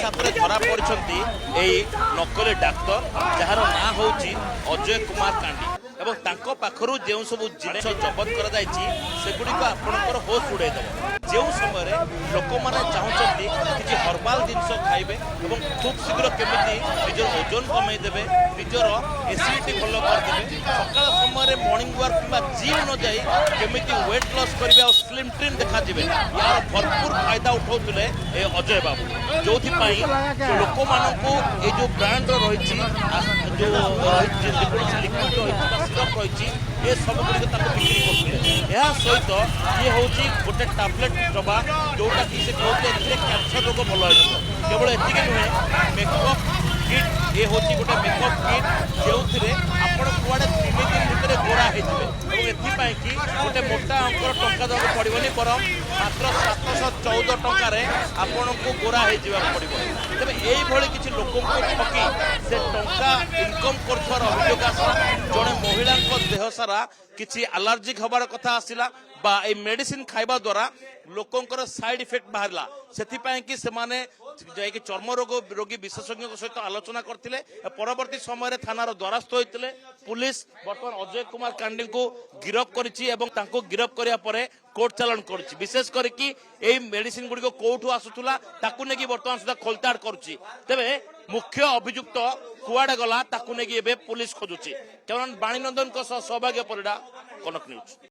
ହାତରେ ଧରା ପଡ଼ିଛନ୍ତି ଏହି ନକଲି ଡାକ୍ତର ଯାହାର ନାଁ ହେଉଛି ଅଜୟ କୁମାର କାଣ୍ଡି ଏବଂ ତାଙ୍କ ପାଖରୁ ଯେଉଁ ସବୁ ଜିନିଷ ଜବତ କରାଯାଇଛି ସେଗୁଡ଼ିକ ଆପଣଙ୍କର ହୋସ୍ ଉଡ଼େଇଦେବ। ଯେଉଁ ସମୟରେ ଲୋକମାନେ ଚାହୁଁଛନ୍ତି କିଛି ହର୍ବାଲ ଜିନିଷ ଖାଇବେ ଏବଂ ଖୁବ୍ ଶୀଘ୍ର କେମିତି ନିଜର ଓଜନ କମେଇଦେବେ, ନିଜର ଏସିଡିଟି ଭଲ କରିଦେବେ, ସକାଳ ସମୟରେ ମର୍ଣ୍ଣିଂ ୱାକ୍ କିମ୍ବା ଜିମ୍ ନ ଯାଇ କେମିତି ୱେଟ୍ ଲସ୍ କରିବେ ଆଉ ସ୍ଲିମ୍ ଟ୍ରିମ୍ ଦେଖାଯିବେ, ଏହାର ଭରପୁର ଫାଇଦା ଉଠାଉଥିଲେ ଏ ଅଜୟ ବାବୁ। ଯେଉଁଥିପାଇଁ ଲୋକମାନଙ୍କୁ ଏଇ ଯେଉଁ ବ୍ରାଣ୍ଡର ରହିଛି ଯେଉଁ ରହିଛି ଯେକୌଣସି ଲିକ୍ୱିଡ୍ ରହିଛି ବା ସିରପ୍ ରହିଛି ଏ ସବୁଗୁଡ଼ିକ ତାକୁ ବିକ୍ରି କରୁଥିଲେ। ଏହା ସହିତ ଇଏ ହେଉଛି ଗୋଟେ ଟାବଲେଟ୍ ଡବା ଯେଉଁଟାକି ସେ କହୁଥିଲେ ଏଥିରେ କ୍ୟାନ୍ସର ରୋଗ ଭଲ ହେଇଯିବ। କେବଳ ଏତିକି ନୁହେଁ, ମେକଅପ୍ କିଟ୍, ଏ ହେଉଛି ଗୋଟେ ମେକଅପ୍ କିଟ୍ ଯେଉଁଥିରେ ଆପଣ କୁଆଡ଼େ 3 ଦିନ ଭିତରେ ଗୋରା ହେଇଯିବେ ଏବଂ ଏଥିପାଇଁ କି ଗୋଟେ ମୋଟା ଅଙ୍କର ଟଙ୍କା ଦେବାକୁ ପଡ଼ିବନି, ବରଂ ମାତ୍ର 714 ଟଙ୍କାରେ ଆପଣଙ୍କୁ ଗୋରା ହେଇଯିବାକୁ ପଡ଼ିବ। ତେବେ ଏଇଭଳି କିଛି ଲୋକଙ୍କୁ ଠକି ସେ ଟଙ୍କା ଇନକମ୍ କରୁଥିବାର ଅଭିଯୋଗ ଆସିଲା। ଜଣେ ମହିଳାଙ୍କ ଦେହ ସାରା କିଛି ଆଲର୍ଜିକ୍ ହେବାର କଥା ଆସିଲା ବା এই মেডিসিন খাଇବା দ্বারা ଲୋକଙ୍କର ସାଇଡ୍ ଇଫେକ୍ଟ ବାହାରିଲା। ସେଥିପାଇଁ କି ସେମାନେ ଯାଇକି ଚର୍ମ ରୋଗ ରୋଗୀ ବିଶେଷଜ୍ଞଙ୍କ ସହିତ ଆଲୋଚନା କରିଥିଲେ। ପରବର୍ତ୍ତୀ ସମୟରେ ଥାନାର ଦ୍ୱାରସ୍ଥ ହୋଇଥିଲେ। ପୁଲିସ ବର୍ତ୍ତମାନ ଅଜୟ କୁମାର କାଣ୍ଡିଙ୍କୁ ଗିରଫ କରିଛି ଏବଂ ତାଙ୍କୁ ଗିରଫ କରିବା ପରେ କୋର୍ଟ ଚାଲାଣ କରୁଛି। ବିଶେଷ କରିକି এই ମେଡିସିନ ଗୁଡ଼ିକ କୋଉଠୁ ଆସୁଥିଲା ତାକୁ ନେଇକି ବର୍ତ୍ତମାନ ସୁଦ୍ଧା ଖୋଳତାଡ଼ କରୁଛି। ତେବେ ମୁଖ୍ୟ ଅଭିଯୁକ୍ତ କୁଆଡ଼େ ଗଲା ତାକୁ ନେଇକି ଏବେ ପୁଲିସ ଖୋଜୁଛି। କେବଳ ବାଣୀନନ୍ଦନଙ୍କ ସହ ସୌଭାଗ୍ୟ ପରିଡ଼ା, କନକ ନ୍ୟୁଜ୍।